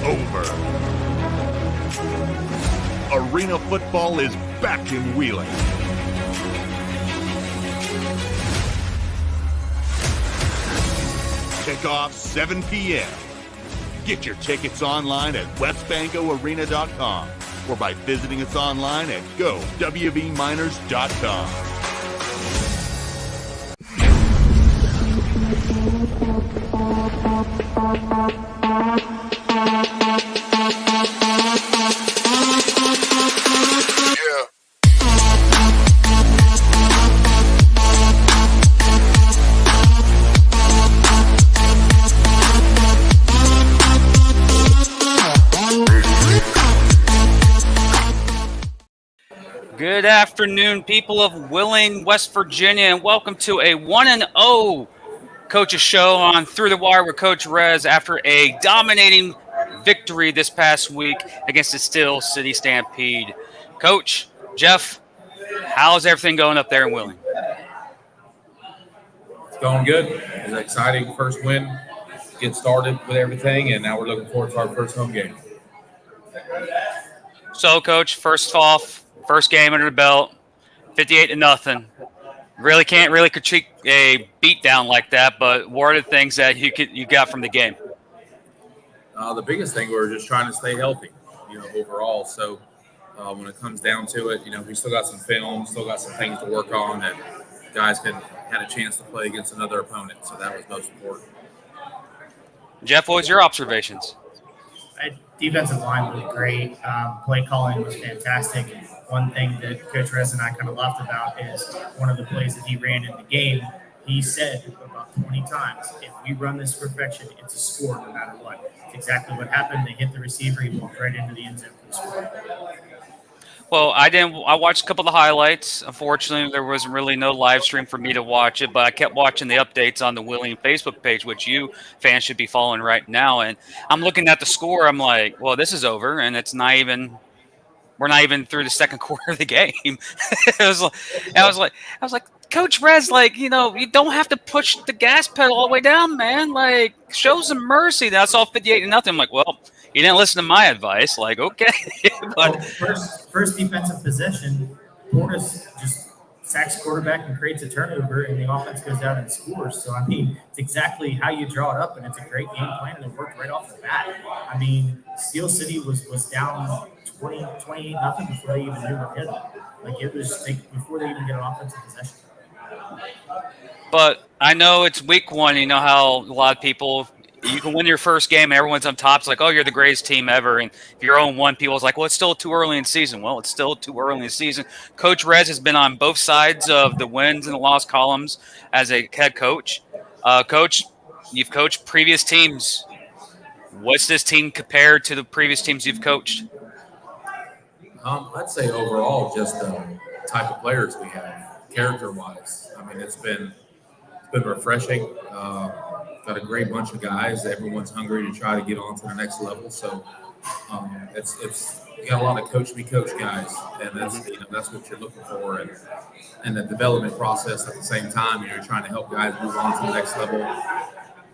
over. Arena football is back in Wheeling. Kickoff 7 p.m. Get your tickets online at wesbancoarena.com or by visiting us online at gowvminers.com. Good afternoon, people of Wheeling, West Virginia, and welcome to a 1-0 Coach's Show on Through the Wire with Coach Rez after a dominating victory this past week against the Steel City Stampede. Coach, Jeff, how's everything going up there in Wheeling? It's going good. It's an exciting first win, get started with everything, and now we're looking forward to our first home game. So, Coach, first off, first game under the belt, 58-0. Really can't critique a beatdown like that, but what are the things that you got from the game? The biggest thing, we're just trying to stay healthy, overall. So when it comes down to it, we still got some film, still got some things to work on that guys had a chance to play against another opponent. So that was most important. Jeff, what was your observations? Defensive line was great. Play calling was fantastic. One thing that Coach Rez and I kind of laughed about is one of the plays that he ran in the game. He said about 20 times, if we run this perfection, it's a score no matter what. It's exactly what happened. They hit the receiver. He walked right into the end zone for the score. Well, I watched a couple of the highlights. Unfortunately, there wasn't really no live stream for me to watch it, but I kept watching the updates on the Wheeling Facebook page, which you fans should be following right now. And I'm looking at the score. I'm like, well, this is over, and we're not even through the second quarter of the game. I was like, Coach Rez, you don't have to push the gas pedal all the way down, man. Like, show some mercy. That's all 58-0. I'm like, well, you didn't listen to my advice. Like, okay. But first defensive possession, Portis just sacks quarterback and creates a turnover, and the offense goes down and scores. So, it's exactly how you draw it up, and it's a great game plan, and it worked right off the bat. Steel City was down 28-0 before they even knew what hit them. It was before they even get an offensive possession. But I know it's week one. You know how a lot of people, you can win your first game, everyone's on top. It's like, oh, you're the greatest team ever. And if you're 0-1, people's like, well, it's still too early in the season. Well, it's still too early in the season. Coach Rez has been on both sides of the wins and the loss columns as a head coach. Coach, you've coached previous teams. What's this team compared to the previous teams you've coached? I'd say overall, just the type of players we have, character-wise. It's been refreshing. Got a great bunch of guys. Everyone's hungry to try to get on to the next level. So it's you got a lot of coach guys, and that's what you're looking for. And the development process at the same time, you're trying to help guys move on to the next level,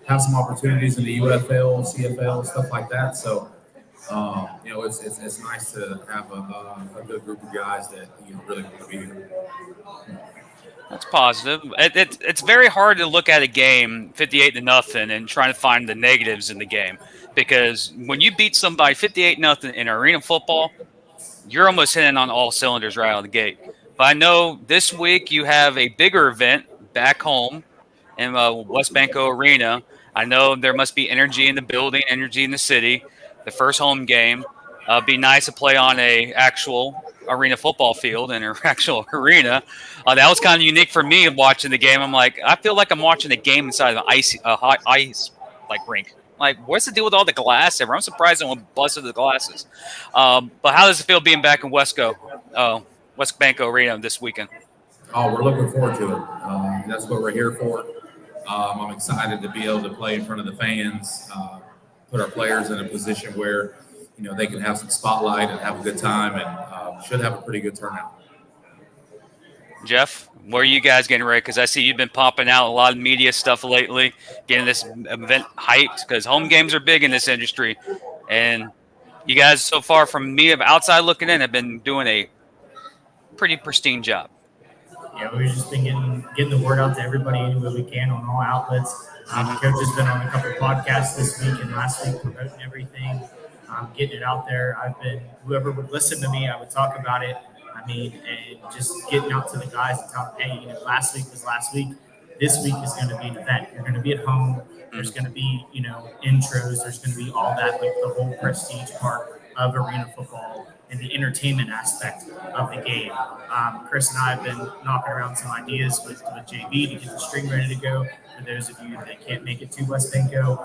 have some opportunities in the UFL, CFL, stuff like that. So. It's nice to have a good group of guys that really want to be here. That's positive. It's very hard to look at a game 58-0 and trying to find the negatives in the game, because when you beat somebody 58-0 in arena football, you're almost hitting on all cylinders right out of the gate. But I know this week you have a bigger event back home in Wesbanco Arena. I know there must be energy in the building, energy in the city. The first home game. Be nice to play on a actual arena football field and an actual arena. That was kind of unique for me watching the game. I'm like, I feel like I'm watching a game inside of an hot ice rink. Like, what's the deal with all the glass everywhere? I'm surprised no one busted the glasses. But how does it feel being back in Wesbanco Arena this weekend? Oh, we're looking forward to it. That's what we're here for. I'm excited to be able to play in front of the fans. Put our players in a position where, they can have some spotlight and have a good time, and should have a pretty good turnout. Jeff, where are you guys getting ready? Because I see you've been popping out a lot of media stuff lately, getting this event hyped, because home games are big in this industry. And you guys, so far from me of outside looking in, have been doing a pretty pristine job. Yeah, we've just been getting the word out to everybody any way we can on all outlets. Coach has been on a couple podcasts this week and last week promoting everything, getting it out there. Whoever would listen to me, I would talk about it. I mean, and just getting out to the guys and telling them, hey, last week was last week. This week is going to be an event. You're going to be at home. There's going to be, intros. There's going to be all that, like the whole prestige part of arena football and the entertainment aspect of the game. Chris and I have been knocking around some ideas with JB to get the stream ready to go. For those of you that can't make it to Wesbanco,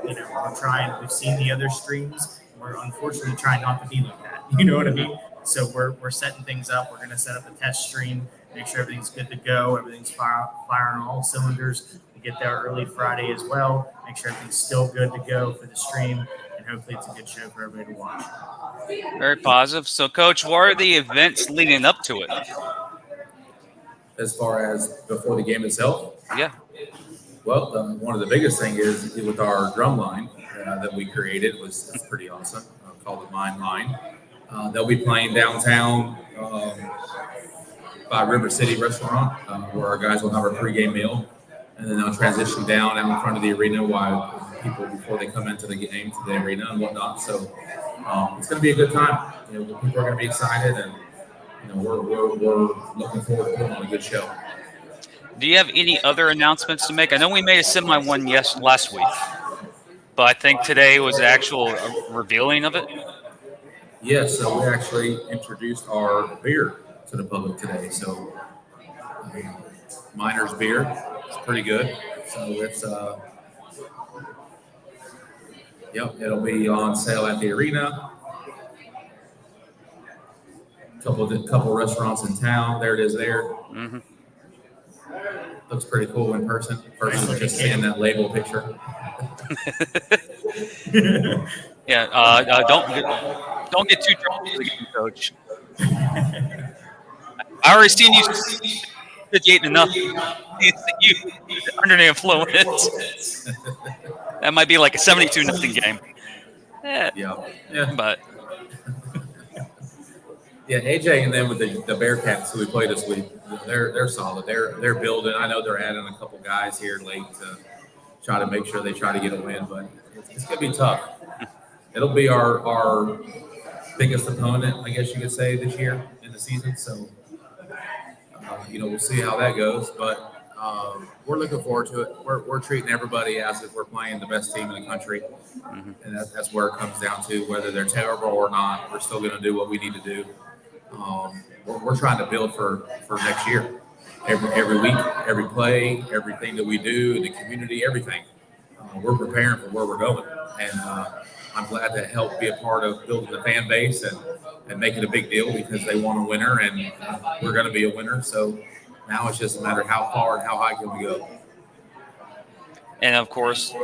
we're trying. We've seen the other streams. We're unfortunately trying not to be like that. You know what I mean? So we're setting things up. We're going to set up a test stream, make sure everything's good to go. Everything's firing on all cylinders. We get there early Friday as well. Make sure everything's still good to go for the stream, and hopefully it's a good show for everybody to watch. Very positive. So, Coach, what are the events leading up to it? As far as before the game itself? Yeah. Well, one of the biggest things is with our drum line that we created was pretty awesome, called the Mine Line. They'll be playing downtown by River City Restaurant, where our guys will have our pregame meal, and then they'll transition down out in front of the arena while people before they come into the game to the arena and whatnot. So it's going to be a good time. People are going to be excited, and we're looking forward to putting on a good show. Do you have any other announcements to make? I know we made a semi one last week, but I think today was the actual revealing of it. Yes, so we actually introduced our beer to the public today. So Miner's beer, it's pretty good. So it's it'll be on sale at the arena. Couple restaurants in town. There it is there. Mm-hmm. Looks pretty cool in person. Versus just seeing that label picture. Yeah, don't get too drunk for the game, Coach. I already seen you 58-0. You under the influence. That might be like a 72-0 game. Yeah. But yeah, AJ and them with the Bearcats who we played this week, they're solid. They're building. I know they're adding a couple guys here late to try to make sure they try to get a win, but it's gonna be tough. It'll be our biggest opponent, I guess you could say, this year in the season. So we'll see how that goes, but we're looking forward to it. We're treating everybody as if we're playing the best team in the country, and that's where it comes down to. Whether they're terrible or not, we're still going to do what we need to do. We're trying to build for next year. Every week, every play, everything that we do in the community, everything. We're preparing for where we're going, and I'm glad to help be a part of building the fan base and make it a big deal because they want a winner, and we're going to be a winner. So now it's just a matter of how far and how high can we go. and of course,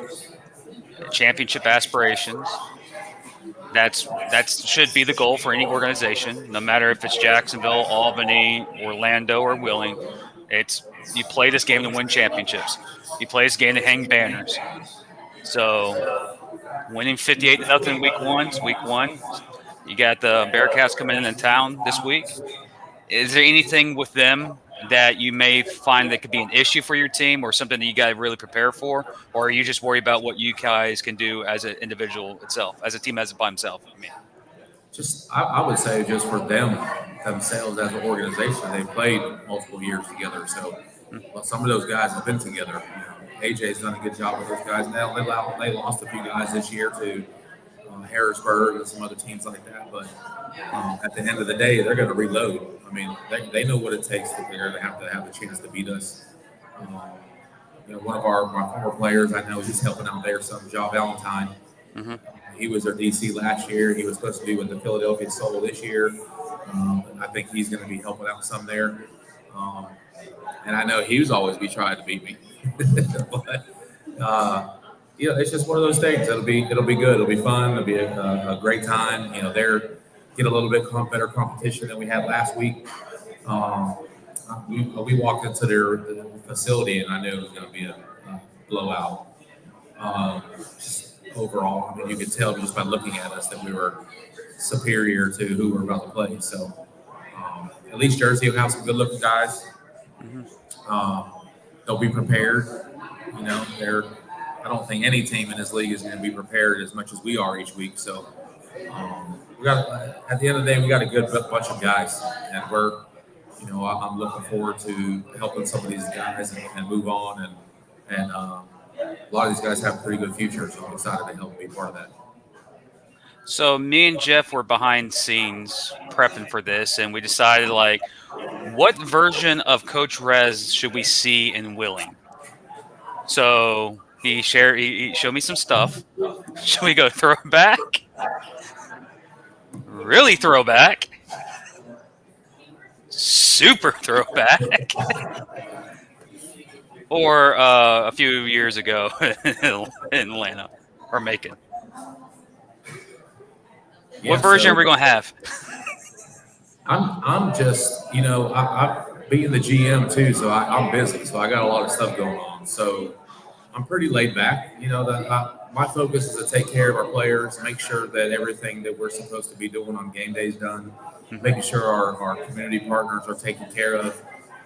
championship aspirations. That should be the goal for any organization, no matter if it's Jacksonville, Albany, Orlando, or Wheeling. It's you play this game to win championships. You play this game to hang banners. So winning 58-0 week one. You got the Bearcats coming in town this week. Is there anything with them that you may find that could be an issue for your team or something that you got to really prepare for? Or are you just worried about what you guys can do as an individual itself, as a team as by himself? I would say just for themselves as an organization, they played multiple years together. So some of those guys have been together. AJ's done a good job with those guys. Now they lost a few guys this year to Harrisburg and some other teams like that. But at the end of the day, they're going to reload. I mean, they know what it takes to have a chance to beat us. One of my former players, I know he's helping out there some, Joe Valentine. Mm-hmm. He was their DC last year. He was supposed to be with the Philadelphia Soul this year. I think he's going to be helping out some there. And I know he was always trying to beat me. But it's just one of those things. It'll be good. It'll be fun. It'll be a great time. They're get a little bit better competition than we had last week. We walked into their facility and I knew it was going to be a blowout. overall. I mean, you could tell just by looking at us that we were superior to who we're about to play. So at least Jersey will have some good-looking guys. They'll be prepared. You know, I don't think any team in this league is going to be prepared as much as we are each week. So we got at the end of the day, we got a good bunch of guys, and I'm looking forward to helping some of these guys and move on. And a lot of these guys have a pretty good future, so I'm excited to help be part of that. So me and Jeff were behind scenes prepping for this, and we decided, like, what version of Coach Rez should we see in Wheeling? So he showed me some stuff. Should we go throwback? Really throwback? Super throwback? Or a few years ago in Atlanta or Macon? What version are we going to have? I'm just, I'm being the GM too, so I'm busy. So I got a lot of stuff going on. So I'm pretty laid back. My focus is to take care of our players, make sure that everything that we're supposed to be doing on game day is done, making sure our community partners are taken care of,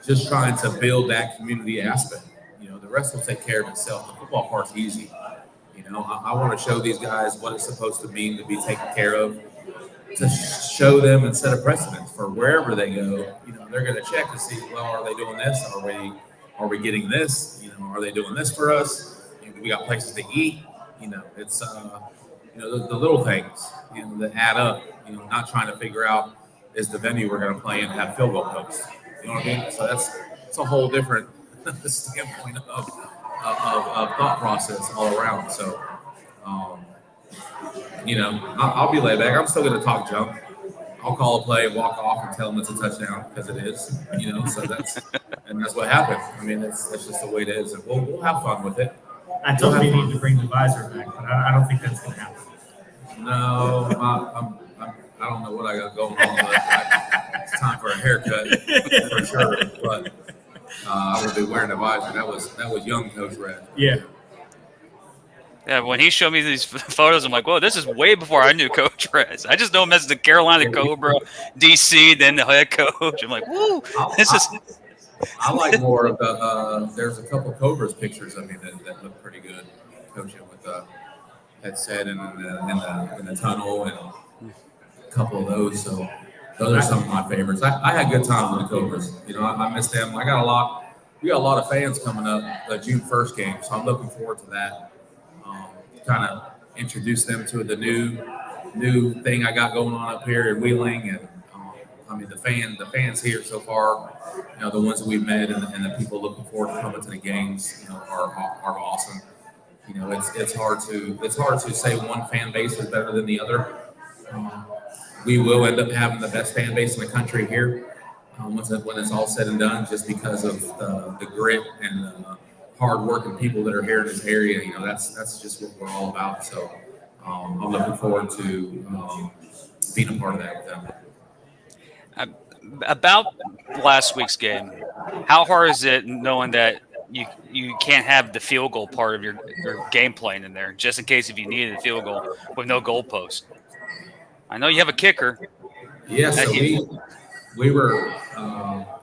just trying to build that community aspect. The rest will take care of itself. The football part's easy. I want to show these guys what it's supposed to mean to be taken care of, to show them and set a precedent for wherever they go. They're going to check to see, well, are they doing this? Are we getting this? Are they doing this for us? We got places to eat. It's the little things, that add up. Not trying to figure out, is the venue we're going to play in have field goal posts? You know what I mean? So it's a whole different standpoint of thought process all around. So, I'll be laid back. I'm still going to talk junk. I'll call a play, walk off, and tell them it's a touchdown because it is. So that's what happened. I mean, that's just the way it is, and we'll have fun with it. I told him we need to bring the visor back, but I don't think that's going to happen. No, I don't know what I got going on, but it's time for a haircut for sure. But I would be wearing a visor. That was young Coach Red. Yeah. Yeah, when he showed me these photos, I'm like, whoa, this is way before I knew Coach Rez. I just know him as the Carolina Cobra, DC, then the head coach. I'm like, whoa, I like more of the. There's a couple Cobras pictures of me that look pretty good, coaching with the headset and in the tunnel, and a couple of those. So those are some of my favorites. I had good times with the Cobras. I miss them. We got a lot of fans coming up the June 1st game, so I'm looking forward to that. Kind of introduce them to the new thing I got going on up here in Wheeling, and the fans here so far, the ones that we've met and the people looking forward to coming to the games, are awesome. It's hard to say one fan base is better than the other. We will end up having the best fan base in the country here when it's all said and done, just because of the grit and the hard-working people that are here in this area. That's just what we're all about. So I'm looking forward to being a part of that with them. About last week's game, how hard is it knowing that you can't have the field goal part of your game plan in there, just in case if you needed a field goal with no goalpost? I know you have a kicker. Yeah, so we were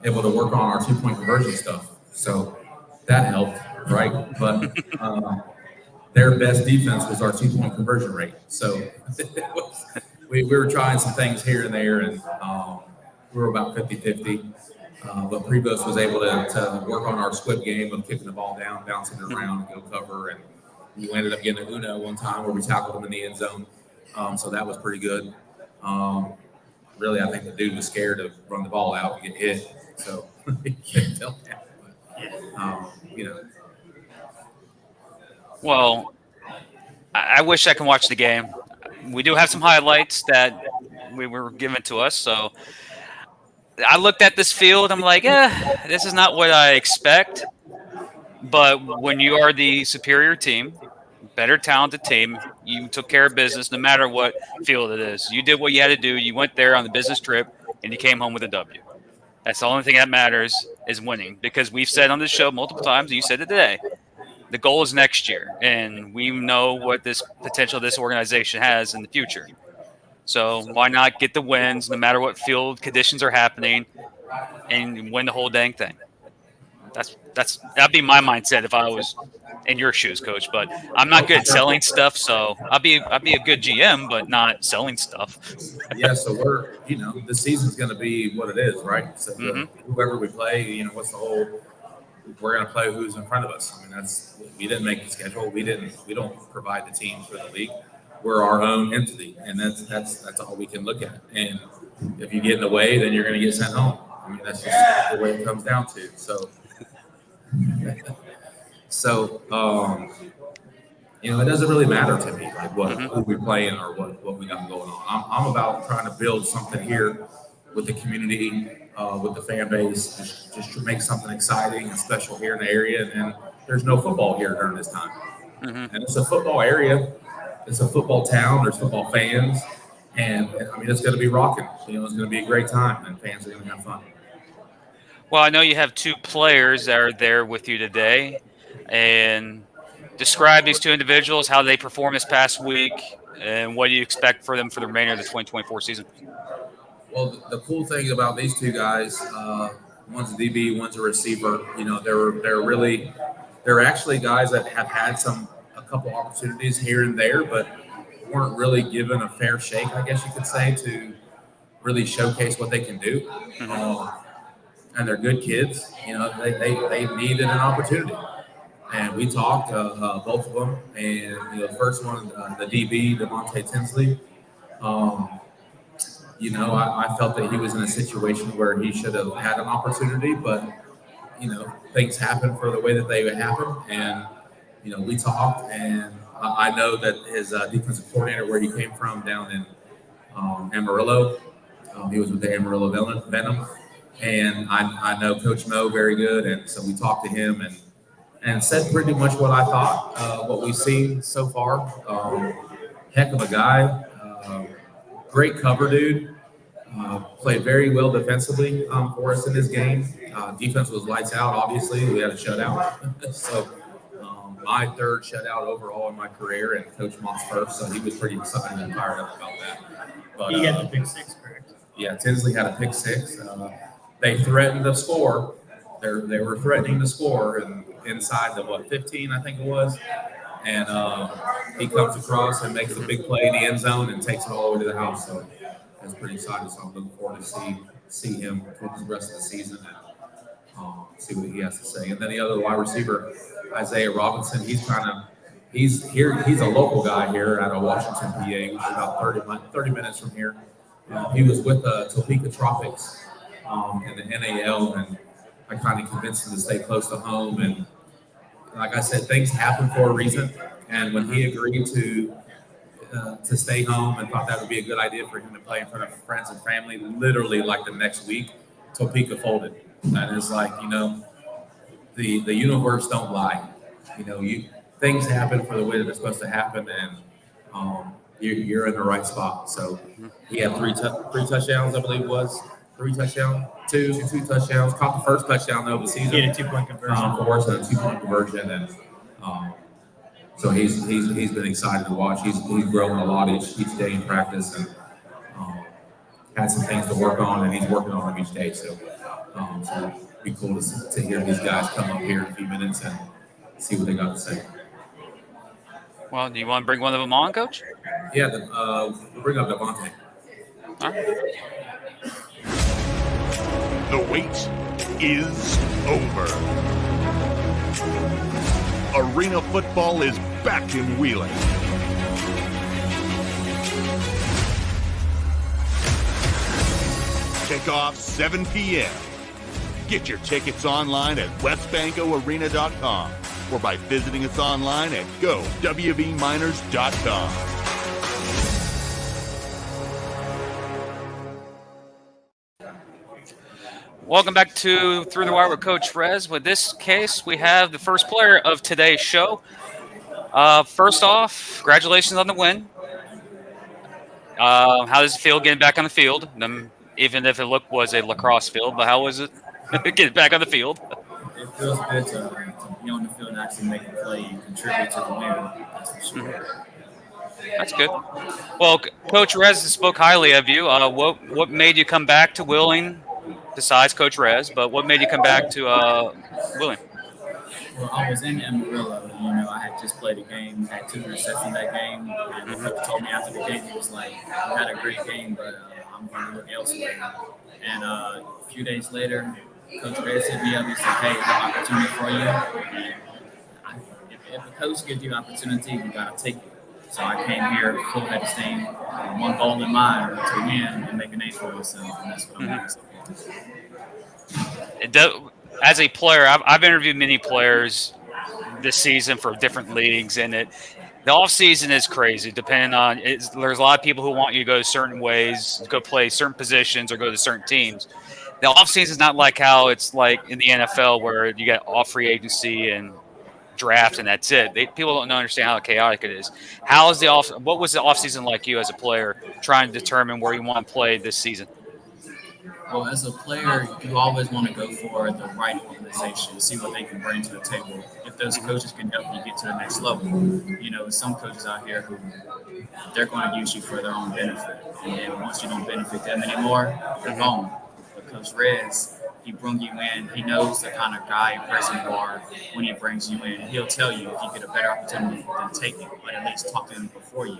able to work on our 2-point conversion stuff. So that helped, right? But their best defense was our 2-point conversion rate. So we were trying some things here and there, and we were about 50-50. But Prebos was able to work on our squib game of kicking the ball down, bouncing it around, and go cover. And we ended up getting a Uno one time where we tackled him in the end zone. So that was pretty good. Really, I think the dude was scared to run the ball out and get hit. So he fell down. Well, I wish I could watch the game. We do have some highlights that we were given to us. So I looked at this field. I'm like, this is not what I expect. But when you are the superior team, better talented team, you took care of business no matter what field it is. You did what you had to do. You went there on the business trip, and you came home with a W. That's the only thing that matters is winning, because we've said on this show multiple times, and you said it today, The goal is next year, and we know what this potential this organization has in the future. So why not get the wins, no matter what field conditions are happening, and win the whole dang thing? That'd be my mindset if I was in your shoes, Coach. But I'm not good at selling stuff, so I'll be a good GM, but not selling stuff. Yeah, so we're this season's going to be what it is, right? So whoever we play, what's the whole? We're going to play who's in front of us. I mean, we didn't make the schedule. We don't provide the teams for the league. We're our own entity, and that's all we can look at. And if you get in the way, then you're going to get sent home. I mean, that's just the way it comes down to. So, it doesn't really matter to me like who we're playing or what we got going on. I'm about trying to build something here with the community, with the fan base, just to make something exciting and special here in the area. And there's no football here during this time, and it's a football area. It's a football town. There's football fans, and I mean it's going to be rocking. It's going to be a great time, and fans are going to have fun. Well, I know you have two players that are there with you today, and describe these two individuals, how they performed this past week, and what do you expect for them for the remainder of the 2024 season? Well, the cool thing about these two guys, one's a DB, one's a receiver. They're actually guys that have had a couple opportunities here and there, but weren't really given a fair shake, I guess you could say, to really showcase what they can do. And they're good kids. They needed an opportunity. And we talked, both of them. And the first one, the DB, Devontae Tinsley, I felt that he was in a situation where he should have had an opportunity, but, things happen for the way that they happen. And, we talked, and I know that his defensive coordinator, where he came from down in Amarillo, he was with the Amarillo Venom. And I know Coach Mo very good, and so we talked to him and said pretty much what I thought, what we've seen so far. Heck of a guy, great cover dude, played very well defensively for us in this game. Defense was lights out, obviously. We had a shutout. So my third shutout overall in my career, and Coach Mott's first, so he was pretty excited and fired up about that. But, he had the pick six, correct? Yeah, Tinsley had a pick six. They threatened to score. They were threatening to score, and inside the 15, I think it was. And he comes across and makes a big play in the end zone and takes it all the way to the house. So that's pretty exciting. So I'm looking forward to see him for the rest of the season and see what he has to say. And then the other wide receiver, Isaiah Robinson, he's here. He's a local guy here out of Washington, PA, which is about 30 minutes from here. He was with Topeka Tropics in the NAL, and I kind of convinced him to stay close to home. And like I said, things happen for a reason. And when he agreed to stay home and thought that would be a good idea for him to play in front of friends and family, literally like the next week, Topeka folded. And it's like, the universe don't lie. Things happen for the way that they're supposed to happen, and you're in the right spot. So he had three touchdowns, I believe it was. 3 touchdowns, two touchdowns. Caught the first touchdown of the season. He had a 2-point conversion. For us, a 2-point conversion, and so he's been excited to watch. He's grown a lot each day in practice, and had some things to work on, and he's working on them each day. So it'd be cool to hear these guys come up here in a few minutes and see what they got to say. Well, do you want to bring one of them on, Coach? Yeah, we'll bring up Devontae. All right. The wait is over. Arena football is back in Wheeling. Kickoff 7 p.m. Get your tickets online at wesbancoarena.com or by visiting us online at gowvminers.com. Welcome back to Through the Wire with Coach Rez. With this case, we have the first player of today's show. First off, congratulations on the win. How does it feel getting back on the field? Even if it was a lacrosse field, but how was it getting back on the field? It feels good to be on the field and actually make a play and contribute to the win. That's for sure. That's good. Well, Coach Rez spoke highly of you. What made you come back to Wheeling, besides Coach Rez? But what made you come back to Wheeling? Well, I was in Amarillo. I had just played a game, had 2 interceptions that game, and the coach told me after the game, he was like, "You had a great game, but I'm going to look elsewhere." And a few days later, Coach Rez hit me up. He said, "Hey, I have an opportunity for you. And if a coach gives you an opportunity, you got to take it." So I came here full head of steam, one goal in mind to win and make a name for myself, and that's what I'm doing so far. As a player, I've interviewed many players this season for different leagues, and the off season is crazy. Depending on there's a lot of people who want you to go certain ways, go play certain positions, or go to certain teams. The off season is not like how it's like in the NFL, where you get off free agency and draft, and that's it. People don't understand how chaotic it is. What was the off season like you as a player trying to determine where you want to play this season? Well, as a player, you always want to go for the right organization, see what they can bring to the table. If those coaches can help you get to the next level. Some coaches out here who they're going to use you for their own benefit. And then once you don't benefit them anymore, they're gone. But Coach Rez, he brung you in. He knows the kind of guy and person you are when he brings you in. He'll tell you if you get a better opportunity, then take it, but at least talk to him before you.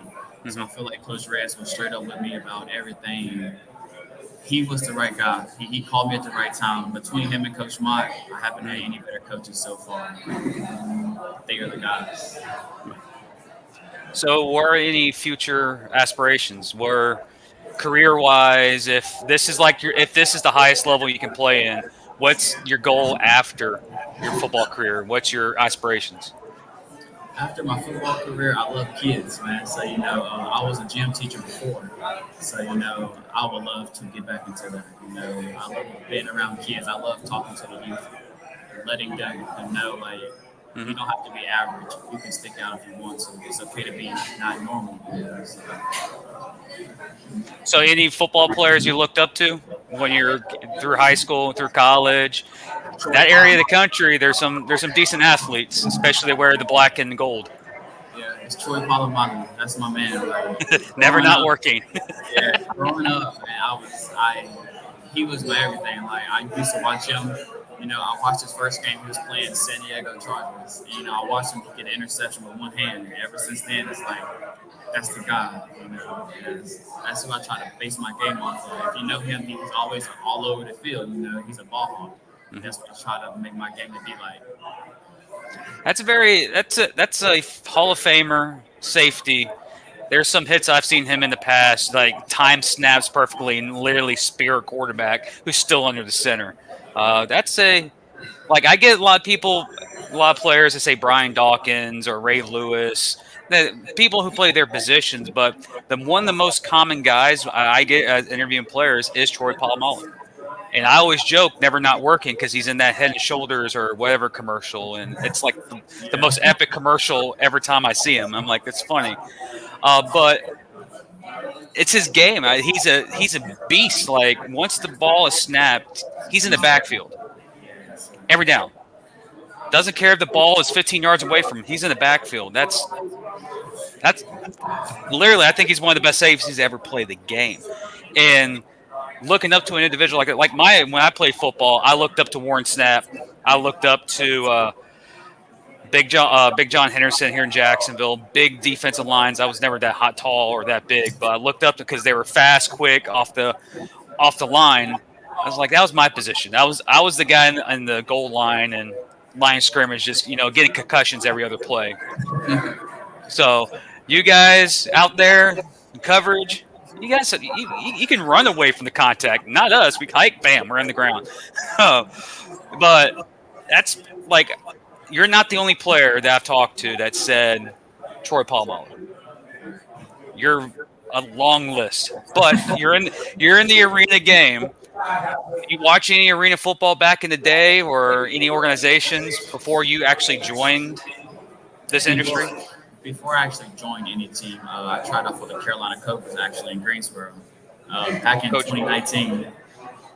So I feel like Coach Rez was straight up with me about everything. He was the right guy. He called me at the right time. Between him and Coach Mott, I haven't had any better coaches so far. They are the guys. So, what are any future aspirations? Career-wise, if this is the highest level you can play in, what's your goal after your football career? What's your aspirations? After my football career, I love kids, man. So, I was a gym teacher before. So, I would love to get back into that. I love being around kids. I love talking to the youth, letting them know, like, you don't have to be average. You can stick out if you want to. It's okay to be not normal. So, any football players you looked up to when you're through high school, through college? That area of the country, there's some decent athletes, especially wear the black and gold. Yeah, it's Troy Polamalu. That's my man. Like, Never not working. Yeah, growing up, man, he was my everything. Like, I used to watch him. I watched his first game. He was playing San Diego Chargers. I watched him get an interception with one hand. And ever since then, it's like, that's the guy. That's who I try to base my game off of. If you know him, he's always all over the field. He's a ball hawk. That's what I try to make my game to be like. That's a Hall of Famer safety. There's some hits I've seen him in the past, like time snaps perfectly and literally spear a quarterback who's still under the center. I get a lot of players that say Brian Dawkins or Ray Lewis, people who play their positions, but one of the most common guys I get as interviewing players is Troy Polamalu. And I always joke, never not working, because he's in that Head and Shoulders or whatever commercial, and it's like the most epic commercial every time I see him. I'm like, it's funny, but it's his game. He's a beast. Like, once the ball is snapped, he's in the backfield every down. Doesn't care if the ball is 15 yards away from him. He's in the backfield. That's literally, I think he's one of the best safeties to ever play the game. And looking up to an individual when I played football, I looked up to Warren Sapp. I looked up to Big John Henderson here in Jacksonville. Big defensive lines. I was never that tall or that big, but I looked up because they were fast, quick off the line. I was like, that was my position. I was the guy in the goal line and line scrimmage, just getting concussions every other play. So you guys out there in coverage. You guys, you can run away from the contact. Not us. We hike, bam, we're in the ground. But that's like, you're not the only player that I've talked to that said Troy Polamalu. You're a long list, but you're in the arena game. You watch any arena football back in the day, or any organizations before you actually joined this industry? Before I actually joined any team, I tried out for the Carolina Cobras actually in Greensboro back in 2019.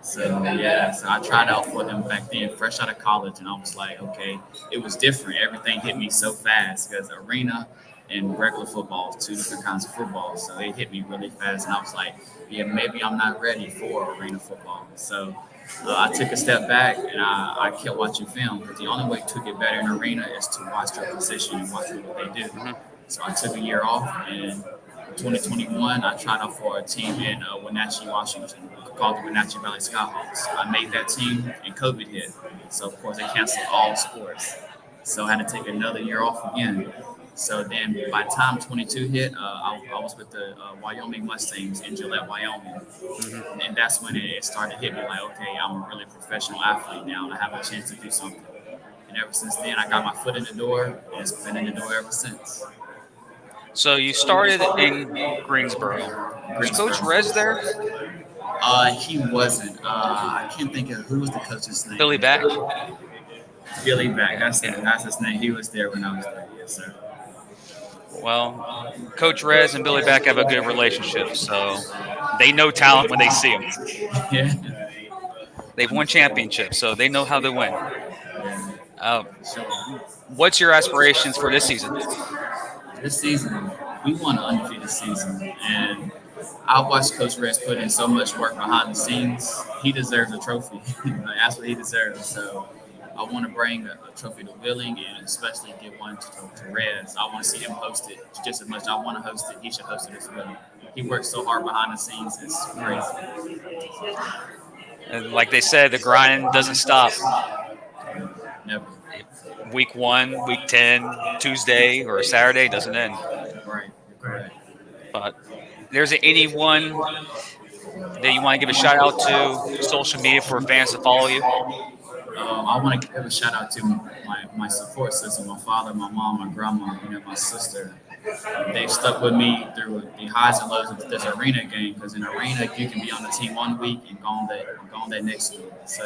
So yeah, so I tried out for them back then, fresh out of college, and I was like, okay, it was different. Everything hit me so fast because arena and regular football is two different kinds of football. So it hit me really fast, and I was like, yeah, maybe I'm not ready for arena football. So I took a step back and I kept watching film because the only way to get better in arena is to watch their position and watch what they do. So I took a year off, and in 2021, I tried out for a team in Wenatchee, Washington, called the Wenatchee Valley Skyhawks. I made that team, and COVID hit. So, of course, they canceled all sports. So I had to take another year off again. So then by the time 22 hit, I was with the Wyoming Mustangs in Gillette, Wyoming. And that's when it started hitting me like, okay, I'm a really professional athlete now, and I have a chance to do something. And ever since then, I got my foot in the door, and it's been in the door ever since. So you started in Greensboro. Was Coach Rez there? He wasn't. I can't think of who was the coach's name. Billy Back. Billy Back. That's his name. He was there when I was there. Yes, sir. Well, Coach Rez and Billy Back have a good relationship, so they know talent when they see him. Yeah. They've won championships, so they know how to win. What's your aspirations for this season? This season, we won an undefeated season, and I watched Coach Rez put in so much work behind the scenes. He deserves a trophy. That's what he deserves. So I want to bring a trophy to Wheeling and especially get one to Rez. I want to see him host it just as much as I want to host it. He should host it as well. He works so hard behind the scenes. It's crazy. And like they said, the grind doesn't stop. Never. Week 1, week 10, Tuesday or Saturday doesn't end. Right. But there's anyone that you want to give a shout out to, social media for fans to follow you? I want to give a shout out to my support system, my father, my mom, my grandma, my sister. They've stuck with me through the highs and lows of this arena game because in arena you can be on the team 1 week and gone that next week. So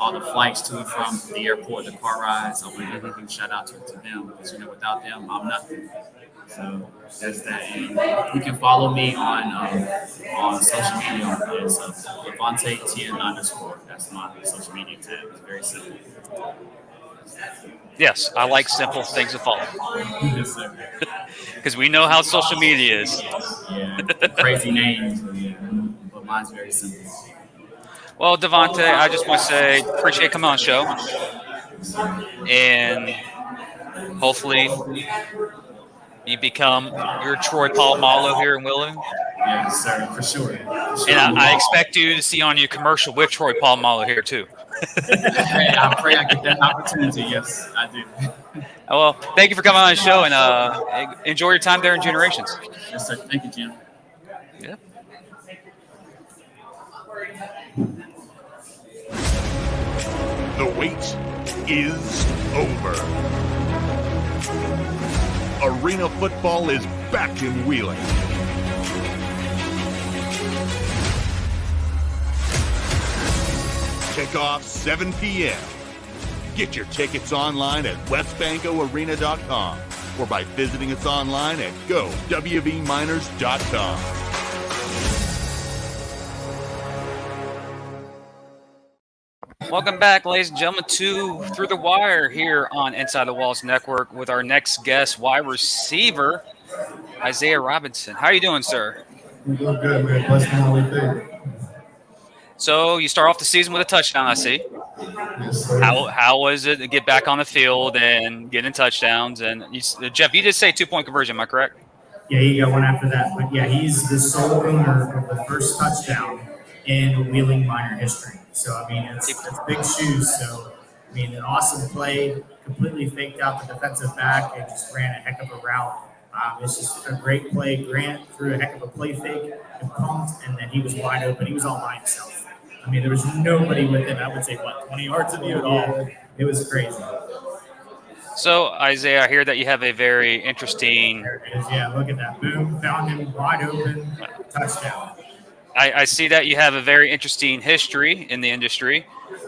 all the flights to and from the airport, the car rides, I want to give a huge shout out to them because without them I'm nothing. So that's that. And you can follow me on social media. It's Devontae10_. That's my social media too. It's very simple. Yes, I like simple things to follow. Yes, sir. Because we know how social media is. Yeah, crazy names, but mine's very simple. Well, Devontae, I just want to say appreciate coming on the show. And hopefully you become your Troy Polamalu here in Wheeling. Yes, sir, for sure. And I expect you to see on your commercial with Troy Polamalu here too. I pray I get that opportunity. Yes, I do. Well, thank you for coming on the show, and enjoy your time there in Generations. Yes, sir. Thank you, Jim. Yeah. The wait is over. Arena football is back in Wheeling. Kickoff 7 p.m. Get your tickets online at wesbancoarena.com or by visiting us online at gowvminers.com. Welcome back, ladies and gentlemen, to Through the Wire here on Inside the Walls Network with our next guest, wide receiver, Isaiah Robinson. How are you doing, sir? I'm doing good, man. Blessed and highly favored. So you start off the season with a touchdown, I see. Yes, sir. How was it to get back on the field and getting touchdowns? And Jeff, you did say 2-point conversion, am I correct? Yeah, he got one after that. But yeah, he's the sole owner of the first touchdown in Wheeling Minor history. So, I mean, it's big shoes. So, I mean, an awesome play, completely faked out the defensive back and just ran a heck of a route. It's just a great play. Grant threw a heck of a play fake and pumped, and then he was wide open. He was all by himself. I mean, there was nobody within, I would say, 20 yards of you at all. It was crazy. So, Isaiah, I hear that you have a very interesting... There it is. Yeah, look at that. Boom, found him wide open, touchdown. I see that you have a very interesting history in the industry,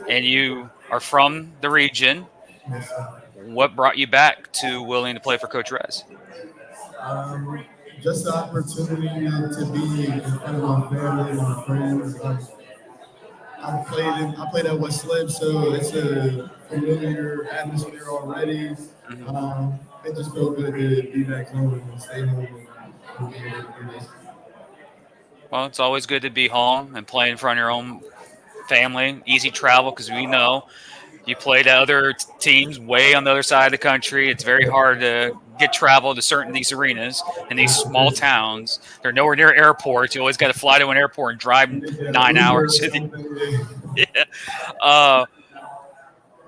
and you are from the region. Yes, sir. What brought you back to Wheeling to play for Coach Rez? Just the opportunity to be in front of my family and my friends. I played at West Slip, so it's a familiar atmosphere already. Mhm. It just felt good to be back home and stay home and be able to do this. Well, it's always good to be home and play in front of your own family. Easy travel because we know you played at other teams way on the other side of the country. It's very hard to get travel to certain these arenas in these small towns. They're nowhere near airports. You always got to fly to an airport and drive Yeah, 9 hours. Uber or something. Yeah. Uh,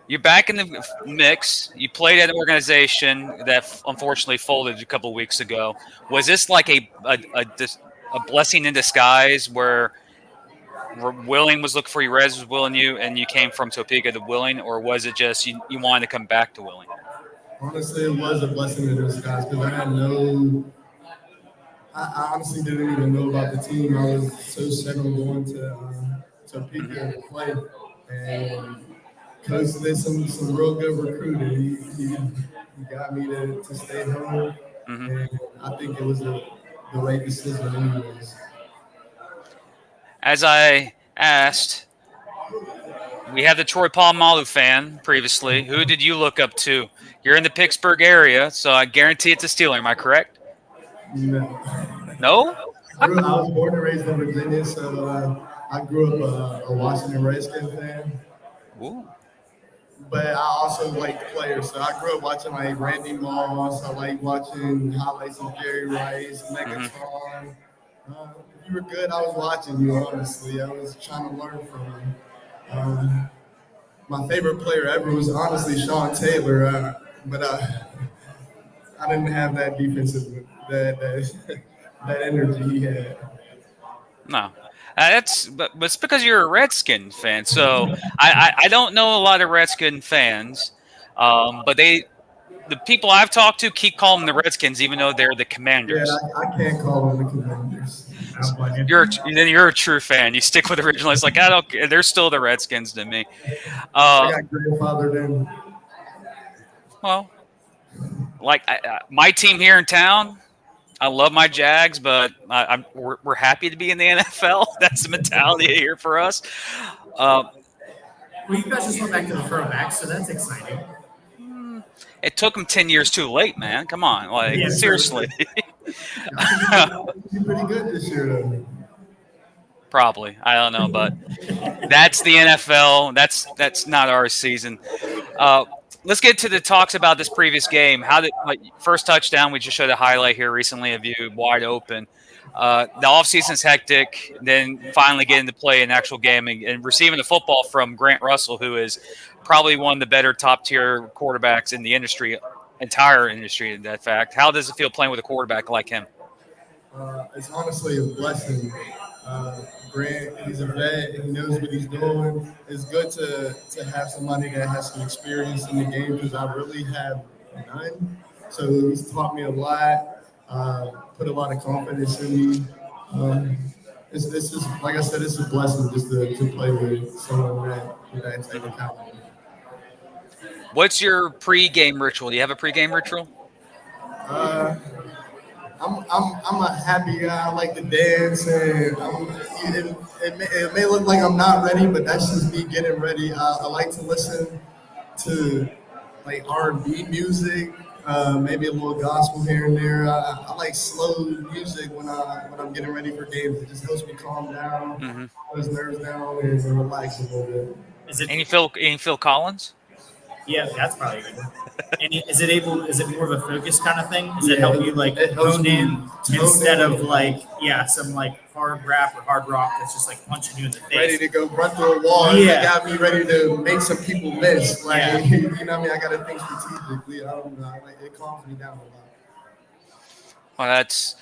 you're back in the mix. You played at an organization that unfortunately folded a couple of weeks ago. Was this like a blessing in disguise where Willing was looking for you, Rez was willing you, and you came from Topeka to Willing, or was it just you wanted to come back to Willing? Honestly, it was a blessing in disguise because I honestly didn't even know about the team. I was so set on going to Topeka to play, and Coach did some real good recruiting. He got me to stay home, Mm-hmm. and I think it was the right decision, anyways. As I asked, we had the Troy Polamalu fan previously. Who did you look up to? You're in the Pittsburgh area, so I guarantee it's a Steeler. Am I correct? No. No? I was born and raised in Virginia, so I grew up a Washington Redskins fan. Ooh. But I also like players, so I grew up watching like Randy Moss. I like watching highlights of Jerry Rice, Megatron. If you were good, I was watching you. Honestly, I was trying to learn from you. My favorite player ever was honestly Sean Taylor, but I didn't have that defensive that energy he had. No. But it's because you're a Redskins fan. So I don't know a lot of Redskin fans, but the people I've talked to keep calling them the Redskins, even though they're the Commanders. Yeah, I can't call them the Commanders. You're a true fan. You stick with the original. It's like I don't. They're still the Redskins to me. I got grandfathered in. Well, like my team here in town. I love my Jags, but we're happy to be in the NFL. That's the mentality here for us. Well, you guys just went back to the throwback, so that's exciting. It took them 10 years too late, man. Come on, like Yeah, seriously. You're pretty good this year, though. Probably, I don't know, but that's the NFL. That's not our season. Let's get to the talks about this previous game. First touchdown? We just showed a highlight here recently of you wide open. The offseason's hectic. Then finally getting to play an actual game and receiving the football from Grant Russell, who is probably one of the better top-tier quarterbacks in the industry, entire industry, in that fact. How does it feel playing with a quarterback like him? It's honestly a blessing. Grant, he's a vet. He knows what he's doing. It's good to have somebody that has some experience in the game because I really have none. So he's taught me a lot, put a lot of confidence in me. It's just, like I said, it's a blessing just to play with someone with that type of talent. What's your pre-game ritual? Do you have a pre-game ritual? I'm a happy guy. I like to dance, and it may look like I'm not ready, but that's just me getting ready. I like to listen to like R&B music, maybe a little gospel here and there. I like slow music when I'm getting ready for games. It just helps me calm down, those nerves down, and relax a little bit. Any Phil Collins? Yeah, that's probably good. And is it more of a focus kind of thing? Does it help you like hone in instead of like some like hard rap or hard rock that's just like punching you in the face? Ready to go run through a wall. Yeah. It got me ready to make some people miss. Like, you know what I mean? I got to think strategically. I don't know. Like, it calms me down a lot. Well, that's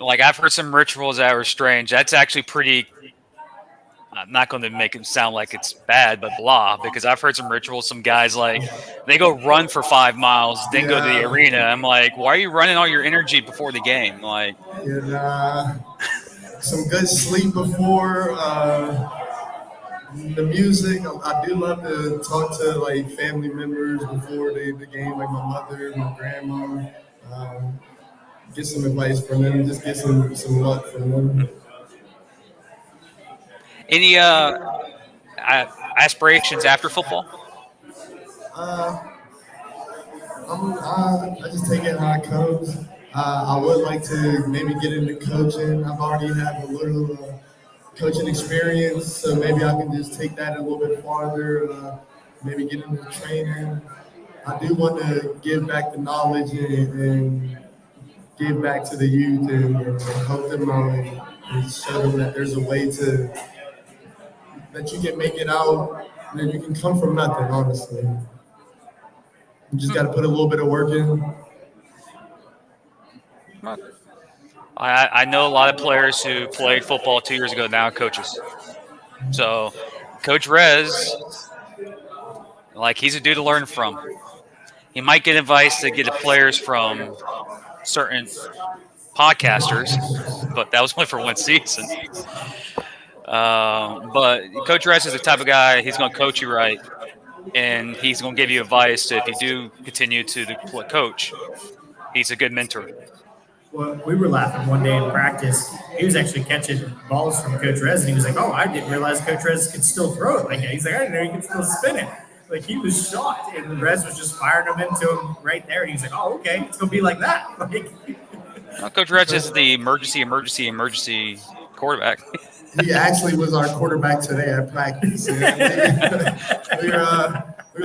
like I've heard some rituals that were strange. That's actually pretty. I'm not going to make it sound like it's bad, but blah, because I've heard some rituals. Some guys like they go run for 5 miles, then go to the arena. I'm like, why are you running all your energy before the game? Like, some good sleep before the music. I do love to talk to like family members before the game, like my mother, my grandma. Get some advice from them. Just get some luck from them. any aspirations after football? I just take it how it comes. I would like to maybe get into coaching. I've already have a little coaching experience, so maybe I can just take that a little bit farther. Maybe get into training. I do want to give back the knowledge and give back to the youth and help them out and show them that there's a way that you can make it out, and that you can come from nothing, honestly. You just got to put a little bit of work in. I know a lot of players who played football 2 years ago now are coaches. So, Coach Rez, he's a dude to learn from. He might get advice to get the players from certain podcasters, but that was only for one season. But Coach Rez is the type of guy, he's going to coach you right, and he's going to give you advice if you do continue to coach. He's a good mentor. Well, we were laughing one day in practice. He was actually catching balls from Coach Rez, and he was like, "Oh, I didn't realize Coach Rez could still throw it like that." He's like, "I didn't know he could still spin it." Like, he was shocked, and Rez was just firing them into him right there. And he's like, "Oh, okay, it's gonna be like that." Coach Rez is the emergency quarterback. He actually was our quarterback today at practice. We were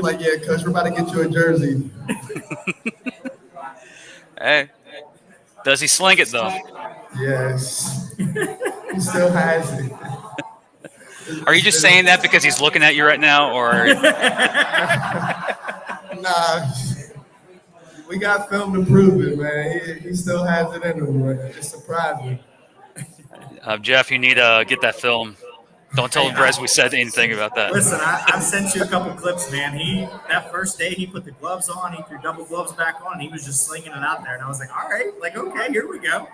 like, "Yeah, Coach, we're about to get you a jersey." Hey. Does he sling it, though? Yes. He still has it. Are you just saying that because he's looking at you right now, or? Nah. We got film to prove it, man. He still has it in him. It's surprising. Jeff, you need to get that film. Don't tell Rez we said anything about that. Listen, I've sent you a couple clips, man. That first day, he put the gloves on, he threw double gloves back on, and he was just slinging it out there. And I was like, all right, okay, here we go.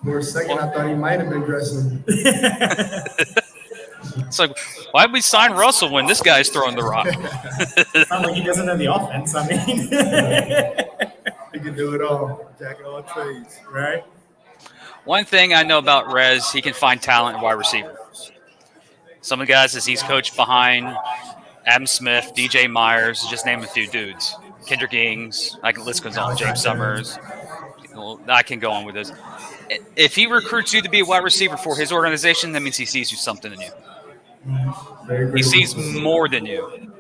For a second, I thought he might have been dressing. It's like, why'd we sign Russell when this guy's throwing the rock? It's not like he doesn't know the offense. I mean, he can do it all. Jack of all trades, right? One thing I know about Rez, he can find talent in wide receiver. Some of the guys that he's coached behind, Adam Smith, DJ Myers, just name a few dudes. Kendrick Ings, the list goes on, James Summers. I can go on with this. If he recruits you to be a wide receiver for his organization, that means he sees you something in you. He sees more than you.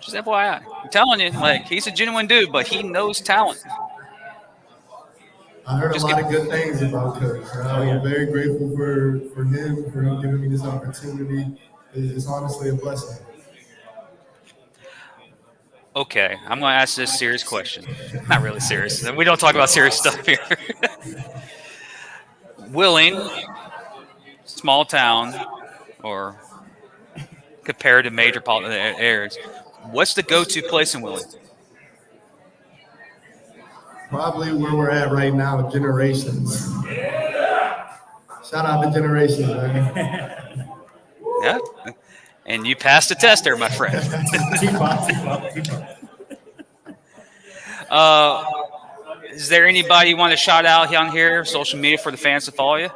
Just FYI. I'm telling you, he's a genuine dude, but he knows talent. I heard a lot of good things about Coach. I'm very grateful for him giving me this opportunity. It's honestly a blessing. Okay, I'm going to ask this serious question. Not really serious. We don't talk about serious stuff here. Willing, small town, or compared to metropolitan areas, what's the go-to place in Willing? Probably where we're at right now, Generations. Shout out to Generations, man. Yeah, and you passed the test there, my friend. Is there anybody you want to shout out on here, social media, for the fans to follow you?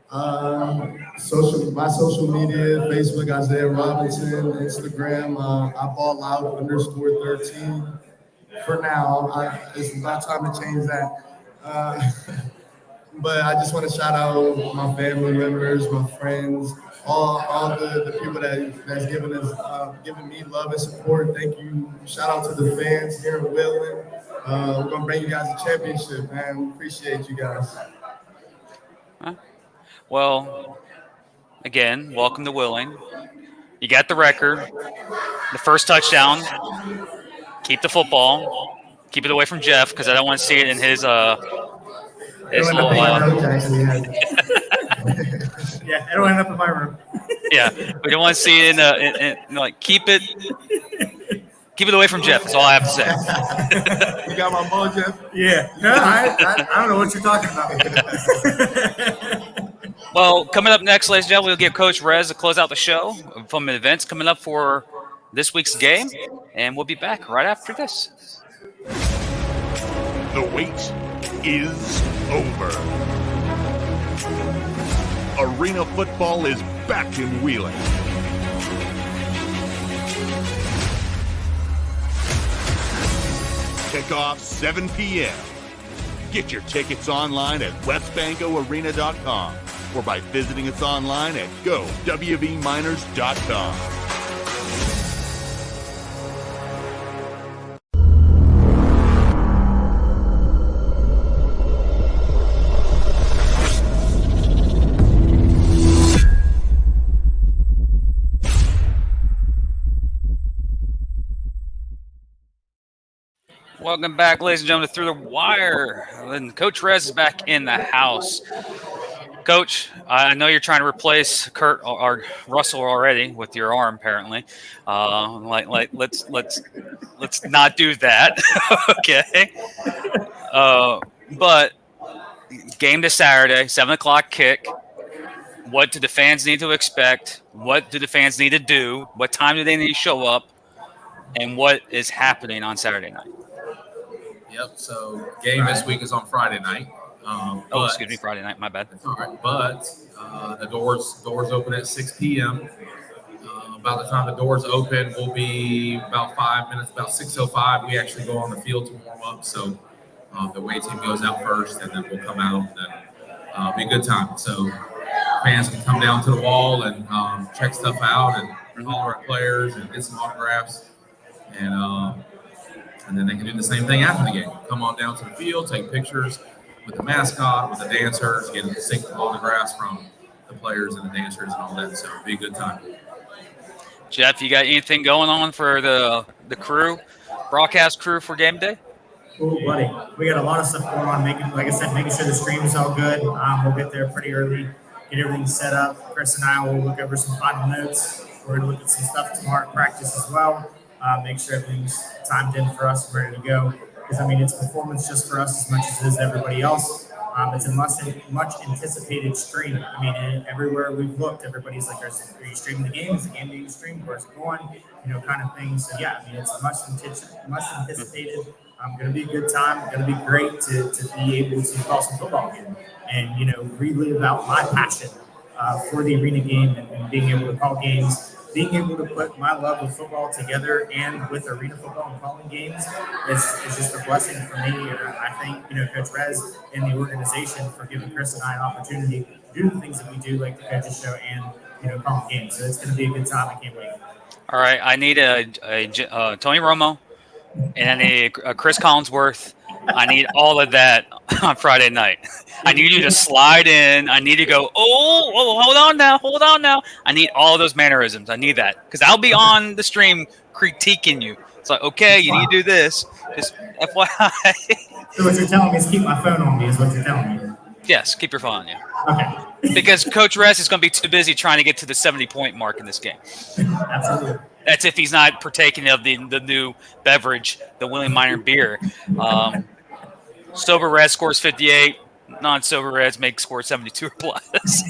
My social media, Facebook, Isaiah Robinson, Instagram, I ball out _13. For now, it's about time to change that. But I just want to shout out my family members, my friends, all the people that's given me love and support. Thank you. Shout out to the fans here in Wheeling. We're gonna bring you guys a championship, man. We appreciate you guys. Well, again, welcome to Wheeling. You got the record, the first touchdown. Keep the football. Keep it away from Jeff because I don't want to see it in his Yeah, it'll end up in my room. Yeah, we don't want to see it keep it away from Jeff. That's all I have to say. You got my ball, Jeff? Yeah. No, I don't know what you're talking about. Well, coming up next, ladies and gentlemen, we'll give Coach Rez to close out the show from events coming up for this week's game, and we'll be back right after this. The wait is over. Arena football is back in Wheeling. Kickoff 7 p.m. Get your tickets online at wesbancoarena.com or by visiting us online at gowvminers.com. Welcome back, ladies and gentlemen, to Through the Wire. And Coach Rez is back in the house. Coach, I know you're trying to replace Kurt or Russell already with your arm, apparently. Let's not do that, okay? But game to Saturday, 7:00 kick. What do the fans need to expect? What do the fans need to do? What time do they need to show up? And what is happening on Saturday night? Yep. So game this week is on Friday night. Excuse me, Friday night. My bad. That's all right. But the doors open at 6 p.m. By the time the doors open, we'll be about 5 minutes, about 6:05. We actually go on the field to warm up. So the away team goes out first, and then we'll come out, and then be a good time. So fans can come down to the wall and check stuff out and holler at players and get some autographs. And then they can do the same thing after the game. Come on down to the field, take pictures with the mascot, with the dancers, get autographs from the players and the dancers and all that. So it'll be a good time. Jeff, you got anything going on for the crew, broadcast crew for game day? Oh, buddy, we got a lot of stuff going on. Making sure the stream is all good. We'll get there pretty early, get everything set up. Chris and I will look over some final notes. We're going to look at some stuff tomorrow at practice as well. Make sure everything's timed in for us and ready to go. Because, it's performance just for us as much as it is everybody else. It's a much anticipated stream. Everywhere we've looked, everybody's like, are you streaming the game? Is the game being streamed? Where's it going? Kind of thing. So, yeah, it's much anticipated. Going to be a good time. Going to be great to be able to call some football again and, relive out my passion for the arena game and being able to call games. Being able to put my love of football together and with arena football and calling games is just a blessing for me. And I thank, Coach Rez and the organization for giving Chris and I an opportunity to do the things that we do, like the coaches show and, calling games. So it's going to be a good time. I can't wait. All right. I need a Tony Romo and a Chris Collinsworth. I need all of that on Friday night. I need you to slide in. I need to go, hold on now. I need all of those mannerisms. I need that because I'll be on the stream critiquing you. It's like, okay, you need to do this. Just FYI. So what you're telling me is keep my phone on me is what you're telling me. Yes, keep your phone on you. Okay. Because Coach Rez is going to be too busy trying to get to the 70-point mark in this game. Absolutely. That's if he's not partaking of the new beverage, the William Minor beer. Sober Rez scores 58. Non-sober Rez makes score 72 or plus.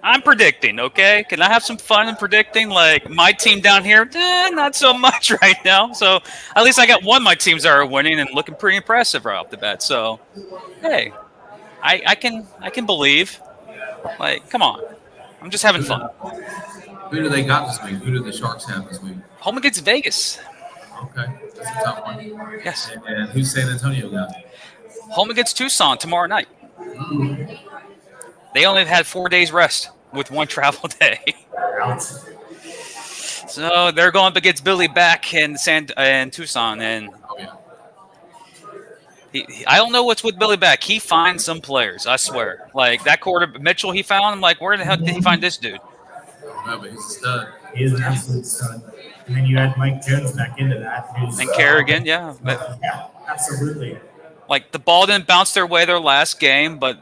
I'm predicting, okay? Can I have some fun in predicting? Like, my team down here, not so much right now. So, at least I got one of my teams that are winning and looking pretty impressive right off the bat. So, hey, I can believe. Like, come on. I'm just having fun. Who do they got this week? Who do the Sharks have this week? Home against Vegas. Okay, that's a tough one. Yes. And who's San Antonio got? Home against Tucson tomorrow night. They only had 4 days rest with one travel day. So they're going up against Billy back in Tucson, and I don't know what's with Billy back. He finds some players, I swear. Like that quarter Mitchell he found. I'm like, where the hell did he find this dude? I don't know, but he's a stud. He is an absolute stud. And then you add Mike Jones back into that. And Kerrigan, yeah. Yeah, absolutely. Like the ball didn't bounce their way their last game, but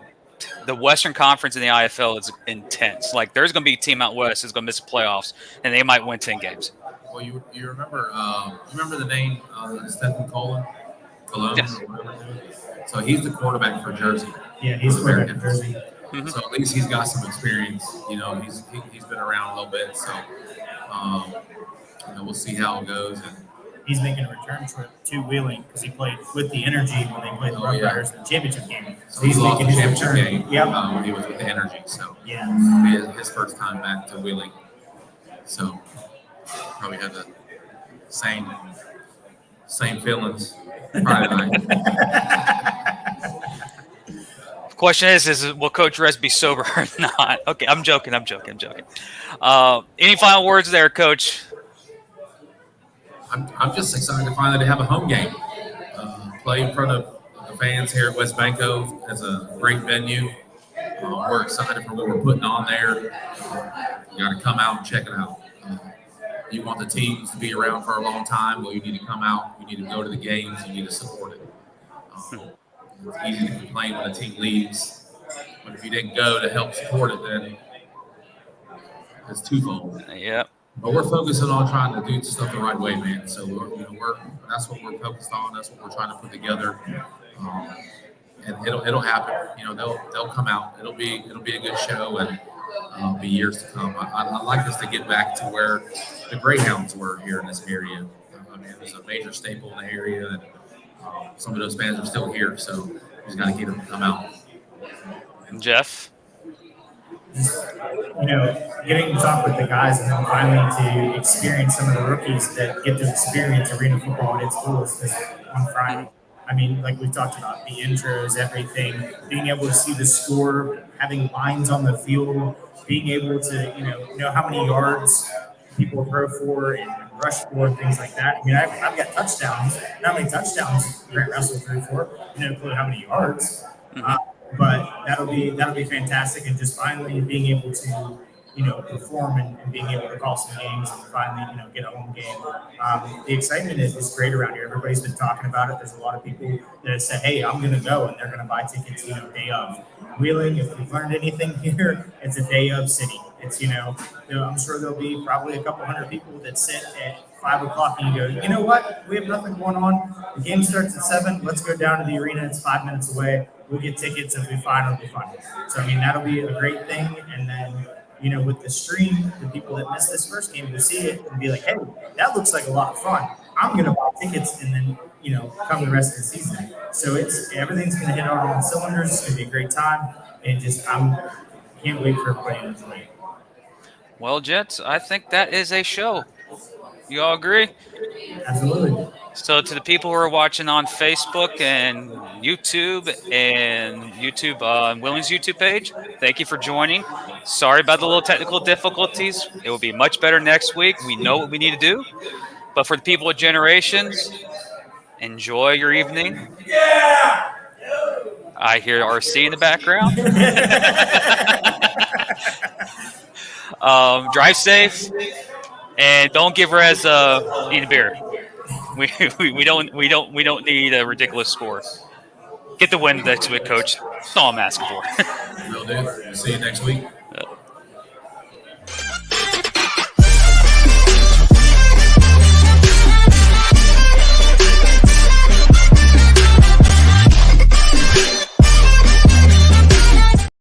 the Western Conference in the IFL is intense. Like there's going to be a team out west that's going to miss the playoffs, and they might win 10 games. Well, you remember the name Stephen Cologne? Yes. Or whatever. So he's the quarterback for Jersey. Yeah, he's the quarterback for Jersey. Mm-hmm. So at least he's got some experience. He's been around a little bit. So we'll see how it goes. And he's making a return trip to Wheeling because he played with the Energy when they played the Rough Riders in the championship game. So He's lost the his championship return. game when he was with the Energy. So Yeah. his first time back to Wheeling. So probably had the same feelings Friday night. Question is will Coach Rez be sober or not? Okay, I'm joking. Any final words there, Coach? I'm just excited to finally have a home game. Play in front of the fans here at Wesbanco. It's a great venue. We're excited for what we're putting on there. You got to come out and check it out. You want the teams to be around for a long time, well, you need to come out. You need to go to the games. You need to support it. It's easy to complain when a team leaves, but if you didn't go to help support it, then it's twofold. Yep. But we're focusing on trying to do stuff the right way, man. So that's what we're focused on. That's what we're trying to put together, and it'll happen. They'll come out. It'll be a good show, and be years to come. I'd like us to get back to where the Greyhounds were here in this area. I mean, it was a major staple in the area, and some of those fans are still here. So we just got to get them to come out. Jeff? Getting to talk with the guys and then finally to experience some of the rookies that get to experience arena football at its fullest this on Friday. I mean, like we talked about, the intros, everything, being able to see the score, having lines on the field, being able to, know how many yards people throw for and rush for and things like that. I mean, I've got touchdowns. How many touchdowns Grant Russell threw for? No clue how many yards. But that'll be fantastic, and just finally being able to perform and being able to call some games and finally get a home game. The excitement is great around here. Everybody's been talking about it. There's a lot of people that have said, "Hey, I'm going to go," and they're going to buy tickets day of. Wheeling, if we've learned anything here, it's a day of city. It's I'm sure there'll be probably a couple hundred people that sit at 5 o'clock and you go, you know what? We have nothing going on. The game starts at 7. Let's go down to the arena. It's 5 minutes away. We'll get tickets. It'll be fine. It'll be fun. So, I mean, that'll be a great thing. And then, with the stream, the people that missed this first game will see it and be like, hey, that looks like a lot of fun. I'm going to buy tickets and then, come the rest of the season. So everything's going to hit on all cylinders. It's going to be a great time. And can't wait for everybody to enjoy it. Well, Jets, I think that is a show. You all agree? Absolutely. So to the people who are watching on Facebook and YouTube Willing's YouTube page, thank you for joining. Sorry about the little technical difficulties. It will be much better next week. We know what we need to do. But for the people of Generations, enjoy your evening. Yeah! I hear RC in the background. Drive safe, and don't give Rez need a beer. We don't need a ridiculous score. Get the win next week, Coach. That's all I'm asking for. Will do. See you next week.